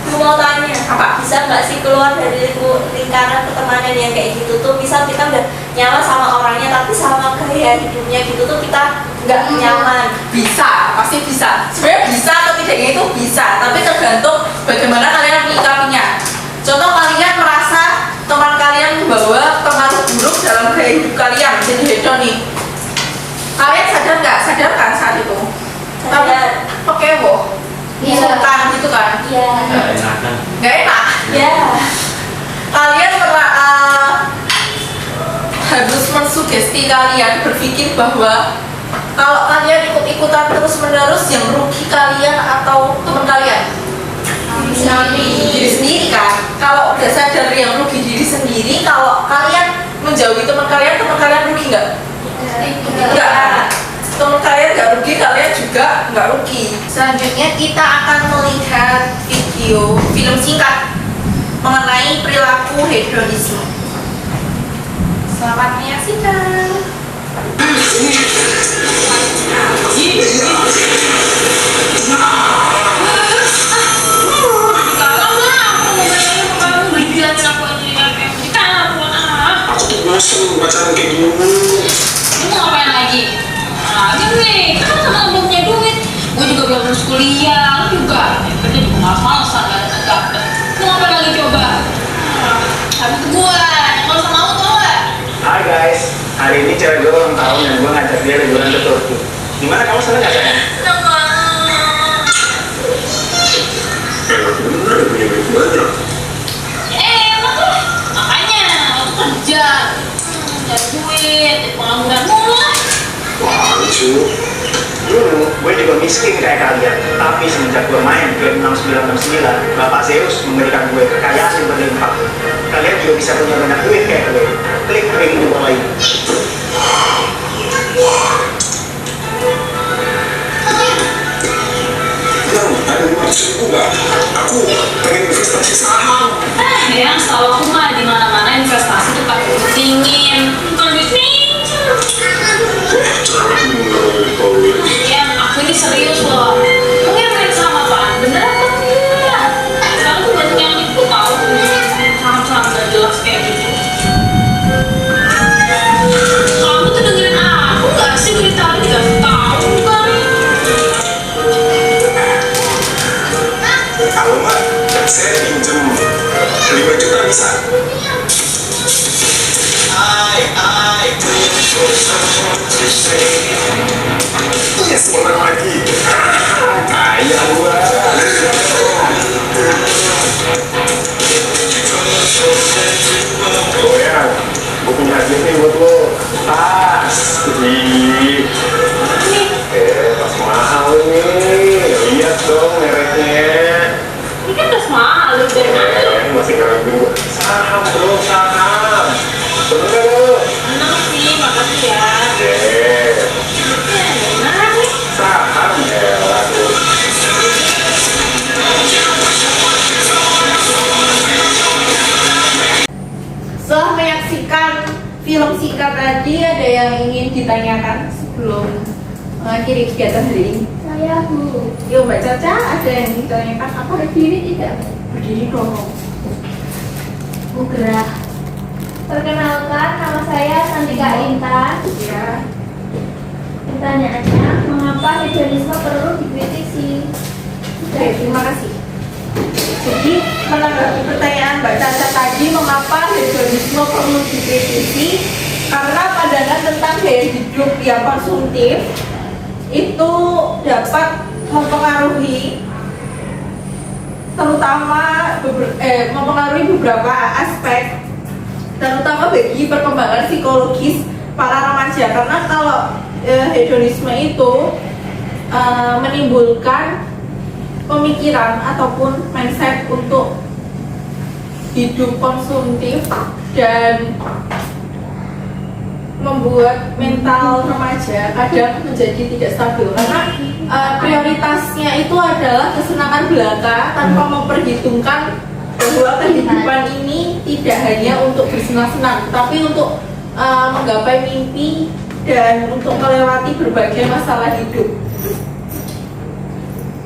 E: Aku mau tanya,
A: Apa?
E: bisa nggak sih keluar dari lingkaran pertemanan yang kayak gitu tuh? Misal kita udah nyaman sama orangnya, tapi sama gaya hidupnya gitu tuh kita nggak nyaman.
A: Bisa, pasti bisa. Sebenarnya bisa atau tidaknya itu bisa, tapi tergantung bagaimana kalian menyikapinya. Contoh kalian merasa teman kalian membawa pengaruh Kalian sadar nggak? Sadar kan saat itu? Tapi pakai wo,
C: Iya.
A: sultan gitu kan?
E: Iya.
A: Nggak enak.
E: Ya.
A: Kalian harus mensugesti kalian berpikir bahwa kalau kalian ikut-ikutan terus-menerus yang rugi kalian atau teman kalian? Diri sendiri kan. Kalau udah sadar yang rugi diri sendiri, kalau kalian menjauhi teman kalian rugi nggak? Enggak. Teman kalian nggak rugi, kalian juga nggak rugi. Selanjutnya kita akan melihat film singkat mengenai perilaku hedonisme. Selamat menyaksikan.
F: Aku bosan pacaran kayak gini.
G: Lu mau ngapain lagi? Lagi nih, kan sama belum punya duit. Gue juga belum lulus kuliah, lu juga. Kerja juga malas-malasan, gak ada dapet. Lu ngapain lagi coba? Habis itu gue, yang gak usah mau tau gak?
F: Hai guys, hari ini cewek gue ulang tahun dan gue ngajak dia liburan ke Turki. Gimana, kamu seneng gak sayang?
G: Seneng banget.
F: Bener, punya duit banyak.
G: Emang tuh, makanya waktu kerja cari duit, pengangguran mulu lah.
F: Wah, lucu. Dulu, gue juga miskin kayak kalian. Tapi semenjak gue main game 6969, Bapak Zeus memberikan gue kekayaan yang berlimpah. Kalian juga bisa punya banyak duit kayak gue. Klik link di bawah ini. Bang, ada 500.000 nggak? Aku pengen investasi saham.
G: Yang setahu aku mah di mana-mana investasi tuh pakai duit dingin, bukan duit minjem. Ya, aku ini serius loh. Mungkin main sama apa? Bener apa enggak? Sekarang tuh banyak yang nipu tau. Saham-saham gak jelas kayak gitu. Kamu tuh dengerin aku gak sih? Dari tadi dikasih tau kan?
F: Kalau mbak, saya pinjem 5 juta bisa? Yes, menang lagi. Kaya gua. Oh ya, gua punya hadiah nih buat lo. Tas. Ih. Tas mahal nih. Lihat dong mereknya.
G: Ini kan udah mahal, lu dari mana lu?
F: Masih ngeragu. Saham bro, saham. Bener gak lo?
G: Enak sih, makasih ya. Nah, nih.
F: Saham ya laku.
A: Setelah menyaksikan film singkat tadi, ada yang ingin ditanyakan sebelum mengakhiri kegiatan hari ini?
B: Saya Bu.
A: Yuk Mbak Caca, ada yang ditanyakan apa?
B: Berdiri tidak?
A: Berdiri dong.
B: Bu Gerah. Perkenalkan, nama saya Santika Intan.
A: Ya.
B: Pertanyaannya, mengapa hedonisme perlu dikritisi?
A: Oke, terima kasih. Jadi menanggapi pertanyaan Mbak Caca tadi, mengapa hedonisme perlu dikritisi? Karena pandangan tentang gaya hidup yang konsumtif itu dapat mempengaruhi mempengaruhi beberapa aspek, terutama bagi perkembangan psikologis para remaja. Karena kalau hedonisme itu menimbulkan pemikiran ataupun mindset untuk hidup konsumtif dan membuat mental remaja kadang menjadi tidak stabil karena prioritasnya itu adalah kesenangan belaka tanpa memperhitungkan bahwa kehidupan ini tidak hanya untuk bersenang-senang tapi untuk menggapai mimpi dan untuk melewati berbagai masalah hidup.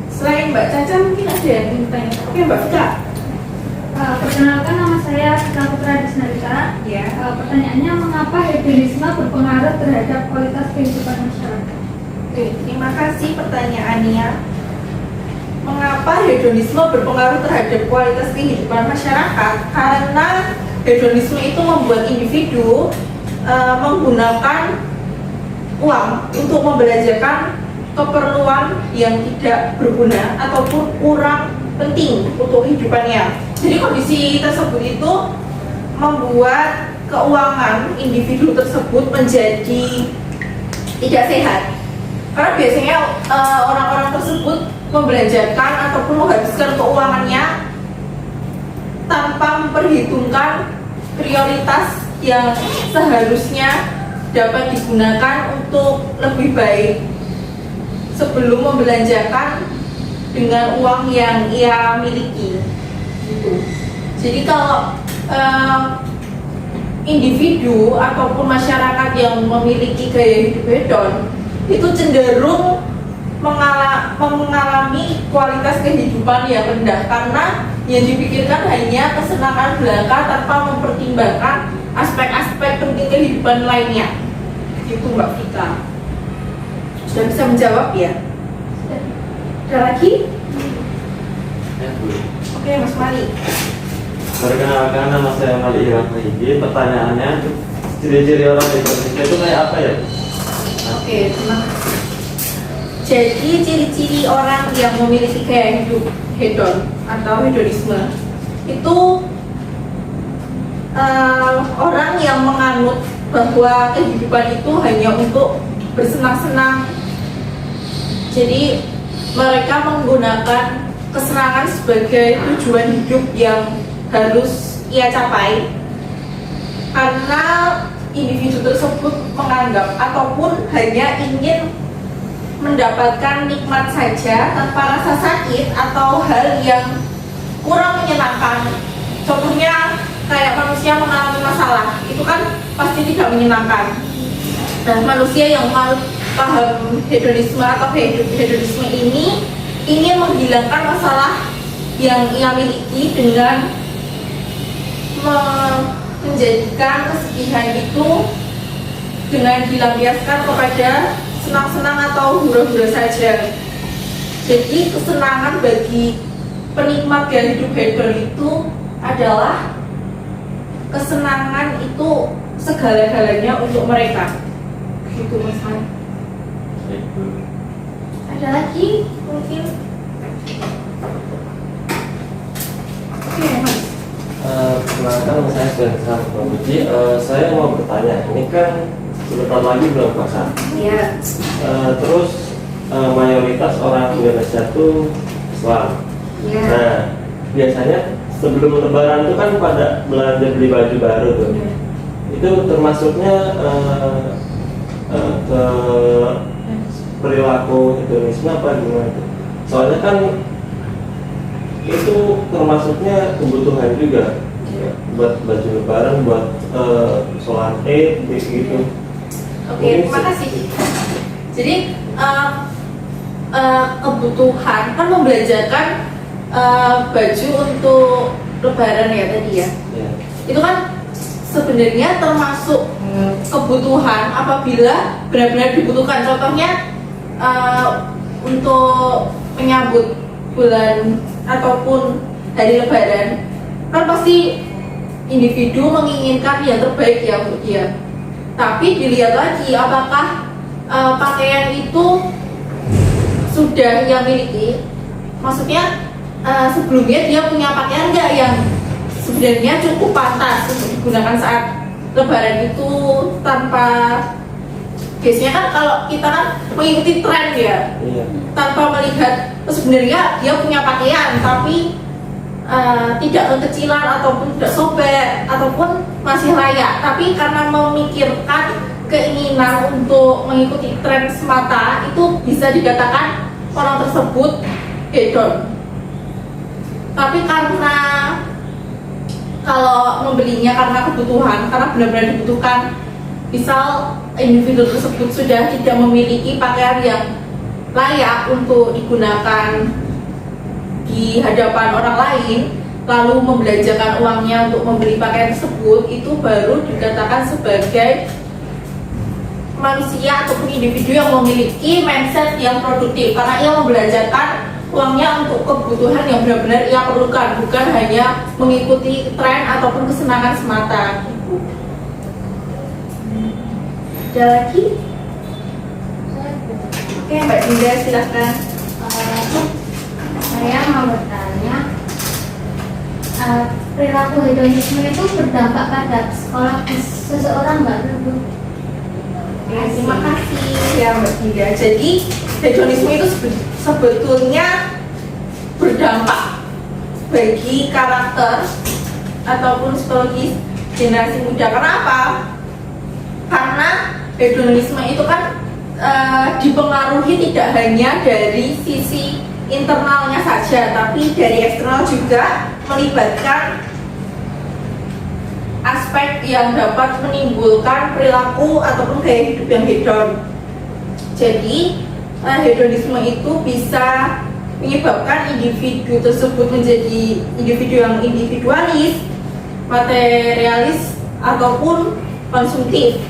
A: Selain Mbak Caca mungkin ada yang ingin tanya. Oke Mbak Fika.
B: Perkenalkan, nama saya Fika Putra Desnarika.
A: Ya.
B: Pertanyaannya, mengapa hedonisme berpengaruh terhadap kualitas kehidupan masyarakat?
A: Oke, terima kasih pertanyaannya. Mengapa hedonisme berpengaruh terhadap kualitas kehidupan masyarakat? Karena hedonisme itu membuat individu menggunakan uang untuk membelanjakan keperluan yang tidak berguna ataupun kurang penting untuk hidupannya. Jadi kondisi tersebut itu membuat keuangan individu tersebut menjadi tidak sehat. Karena biasanya orang-orang tersebut membelanjakan ataupun menghabiskan keuangannya tanpa memperhitungkan prioritas yang seharusnya dapat digunakan untuk lebih baik sebelum membelanjakan dengan uang yang ia miliki. Gitu. Jadi kalau individu ataupun masyarakat yang memiliki gaya hidup hedon itu cenderung mengalami kualitas kehidupan yang rendah karena yang dipikirkan hanya kesenangan belaka tanpa mempertimbangkan aspek-aspek penting kehidupan lainnya. Itu Mbak Vika. Sudah bisa menjawab ya? Ada lagi?
D: Ya, Bu.
A: Oke, Mas Mali.
H: Perkenalkan, nama saya Mali Irang Mahidi. Pertanyaannya, ciri-ciri orang Indonesia itu kayak apa ya?
A: Oke, terima kasih. Jadi ciri-ciri orang yang memiliki gaya hidup hedon atau hedonisme itu orang yang menganut bahwa kehidupan itu hanya untuk bersenang-senang. Jadi mereka menggunakan kesenangan sebagai tujuan hidup yang harus ia capai karena individu tersebut menganggap ataupun hanya ingin mendapatkan nikmat saja tanpa rasa sakit atau hal yang kurang menyenangkan. Contohnya kayak manusia mengalami masalah, itu kan pasti tidak menyenangkan. Nah, manusia yang paham hedonisme atau hedonisme ini ingin menghilangkan masalah yang ia miliki dengan menjadikan kesedihan itu dengan dilampiaskan kepada senang-senang atau hura-hura saja. Jadi kesenangan bagi penikmat gaya hidup hedon itu adalah kesenangan itu segala-galanya untuk mereka. Gitu Mas Han. Ada lagi mungkin? Oke Mas.
D: Perkenalkan, nama saya Spencer Pramuji. Saya mau bertanya, ini kan sebentar lagi bulan puasa.
A: Iya.
D: Terus mayoritas orang Indonesia itu Islam.
A: Iya.
D: Nah, biasanya sebelum Lebaran itu kan pada belanja beli baju baru tuh.
A: Iya.
D: Itu termasuknya ke perilaku hedonisme apa gimana tuh? Soalnya kan itu termasuknya kebutuhan juga. Buat baju Lebaran, buat sholat Id gitu.
A: Oke, terima kasih. Jadi kebutuhan kan membelanjakan baju untuk Lebaran ya tadi ya.
D: Ya.
A: Itu kan sebenarnya termasuk kebutuhan apabila benar-benar dibutuhkan. Contohnya untuk menyambut bulan ataupun hari Lebaran, kan pasti individu menginginkan yang terbaik ya untuk dia. Tapi dilihat lagi apakah pakaian itu sudah ia miliki. Maksudnya sebelumnya dia punya pakaian nggak yang sebenarnya cukup pantas untuk digunakan saat Lebaran itu tanpa, biasanya kan kalau kita kan mengikuti tren ya,
D: Iya.
A: tanpa melihat sebenarnya dia punya pakaian tapi tidak kekecilan ataupun tidak sobek ataupun masih layak, tapi karena memikirkan keinginan untuk mengikuti tren semata, itu bisa dikatakan orang tersebut hedon. Tapi karena kalau membelinya karena kebutuhan, karena benar-benar dibutuhkan, misal individu tersebut sudah tidak memiliki pakaian yang layak untuk digunakan di hadapan orang lain, lalu membelanjakan uangnya untuk membeli pakaian tersebut, itu baru dikatakan sebagai manusia ataupun individu yang memiliki mindset yang produktif, karena ia membelanjakan uangnya untuk kebutuhan yang benar-benar ia perlukan, bukan hanya mengikuti tren ataupun kesenangan semata. Ada lagi? Oke, Mbak Dinda silahkan.
C: Saya mau bertanya, perilaku hedonisme itu berdampak pada psikologis seseorang nggak, Bu?
A: Oke, terima kasih ya Mbak Dinda. Jadi hedonisme itu sebetulnya berdampak bagi karakter ataupun psikologis generasi muda. Karena apa? Karena hedonisme itu kan dipengaruhi tidak hanya dari sisi internalnya saja, tapi dari eksternal juga melibatkan aspek yang dapat menimbulkan perilaku ataupun gaya hidup yang hedon. Jadi hedonisme itu bisa menyebabkan individu tersebut menjadi individu yang individualis, materialis ataupun konsumtif,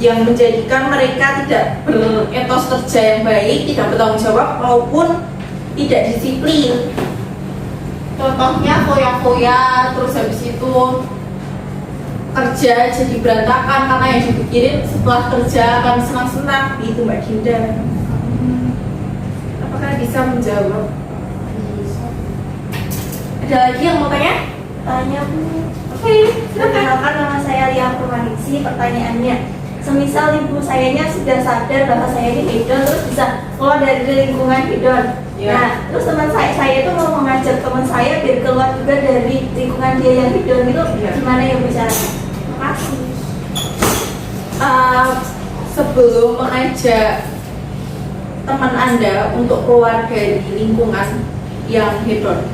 A: yang menjadikan mereka tidak beretos kerja yang baik, tidak bertanggung jawab maupun tidak disiplin. Contohnya foya-foya, terus habis itu kerja jadi berantakan karena yang dipikirin setelah kerja akan senang-senang, gitu Mbak Dinda. Apakah bisa menjawab? Ada lagi yang mau tanya?
E: Tanya Bu.
A: Oke, silakan.
E: Perkenalkan, nama saya Lia Purwaningsi. Pertanyaannya, semisal ibu sayanya sudah sadar bahwa saya ini hedon, terus bisa keluar dari lingkungan hedon.
A: Ya.
E: Nah, terus teman saya itu mau mengajak teman saya biar keluar juga dari lingkungan dia yang hedon itu,
A: Ya.
E: gimana ya bicaranya? Terima kasih.
A: Sebelum mengajak teman Anda untuk keluar dari lingkungan yang hedon,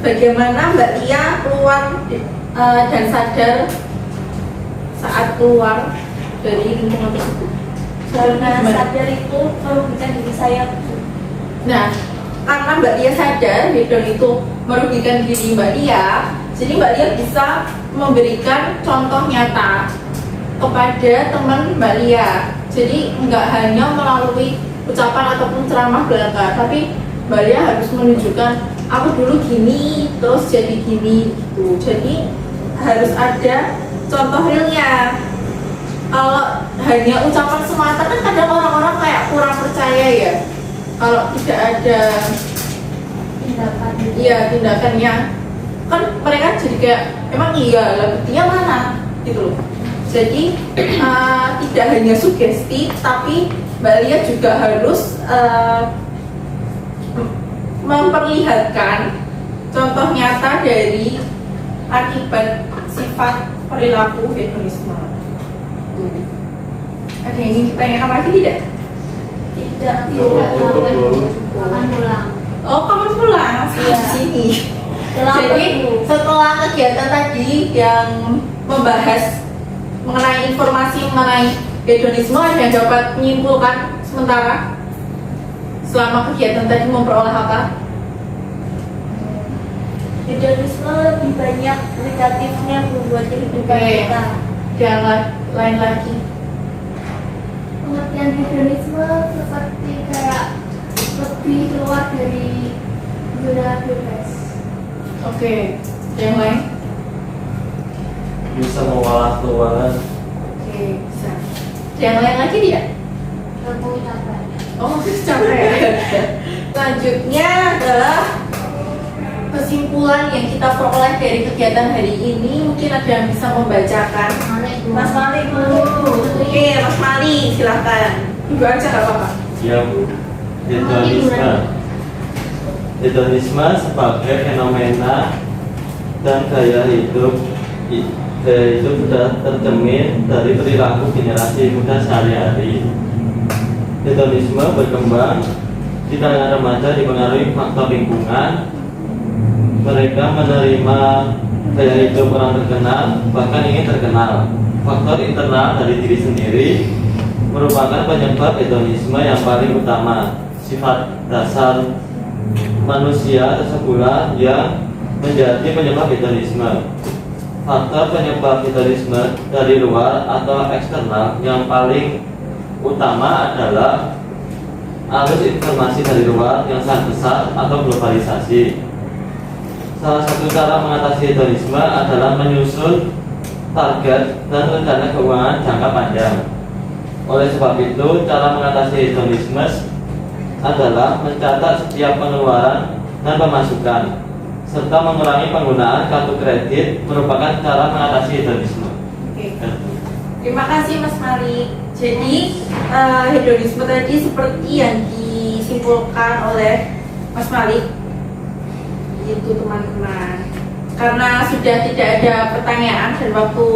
A: bagaimana Mbak Tia keluar dan sadar saat keluar dari lingkungan tersebut?
E: Karena
A: Gimana?
E: sadar itu merugikan diri saya.
A: Nah, karena Mbak Tia sadar hedon itu merugikan diri Mbak Tia, jadi Mbak Tia bisa memberikan contoh nyata kepada teman Mbak Lia. Jadi nggak hanya melalui ucapan ataupun ceramah belaka, tapi Mbak Lia harus menunjukkan aku dulu gini, terus jadi gini gitu. Jadi harus ada contoh realnya. Kalau hanya ucapan semata kan kadang orang-orang kayak kurang percaya ya. Kalau tidak ada
C: Tindakan.
A: iya tindakannya, kan mereka jadi kayak emang iya lah buktinya mana gitu loh. Jadi tidak hanya sugesti, tapi Mbak Lia juga harus memperlihatkan contoh nyata dari akibat sifat perilaku hedonisme. Ada yang ingin ditanyakan lagi tidak?
E: Tidak,
C: Akan pulang.
A: Oh, kamu pulang
E: Iya.
A: di sini.
E: Kenapa,
A: Jadi
E: Bu?
A: setelah kegiatan tadi yang membahas mengenai informasi mengenai hedonisme, ada yang dapat menyimpulkan sementara selama kegiatan tadi memperoleh apa?
E: Hedonisme lebih banyak negatifnya Bu, buat kehidupan
A: Oke.
E: kita.
A: Dan lain lagi.
B: Pengertian hedonisme seperti kayak lebih keluar dari zona bebas.
A: Oke, yang lain?
H: Bisa mengolah keuangan.
A: Oke, bisa. Yang lain lagi tidak?
C: Aku capek.
A: Oh, capek. Selanjutnya adalah kesimpulan yang kita peroleh dari kegiatan hari ini. Mungkin ada yang bisa membacakan.
E: Mas Malik Bu.
A: Oke, Mas Mali, silakan. Ibu aja nggak apa-apa.
H: Ya Bu, hedonisme. Hedonisme sebagai fenomena dan gaya hidup sudah tercermin dari perilaku generasi muda sehari-hari. Hedonisme berkembang di kalangan remaja dipengaruhi faktor lingkungan. Mereka menerima gaya hidup orang terkenal, bahkan ingin terkenal. Faktor internal dari diri sendiri merupakan penyebab hedonisme yang paling utama. Sifat dasar manusia tersebut yang menjadi penyebab hedonisme. Faktor penyebab hedonisme dari luar atau eksternal yang paling utama adalah arus informasi dari luar yang sangat besar atau globalisasi. Salah satu cara mengatasi hedonisme adalah menyusun target dan rencana keuangan jangka panjang. Oleh sebab itu, cara mengatasi hedonisme adalah mencatat setiap pengeluaran dan pemasukan, serta mengurangi penggunaan kartu kredit merupakan cara mengatasi hedonisme.
A: Oke. Terima kasih Mas Malik. Jadi hedonisme tadi seperti yang disimpulkan oleh Mas Malik itu teman-teman. Karena sudah tidak ada pertanyaan dan waktu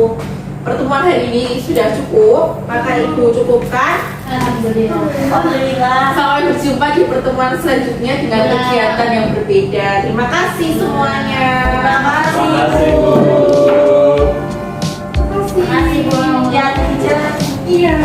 A: pertemuan hari ini sudah cukup, maka Ibu cukupkan.
E: Alhamdulillah.
A: Sampai berjumpa di pertemuan selanjutnya dengan kegiatan yang berbeda. Terima kasih semuanya.
E: Terima kasih.
H: Terima kasih, Bu.
E: Terima kasih, Bu. Ya, di jalan.
A: Iya.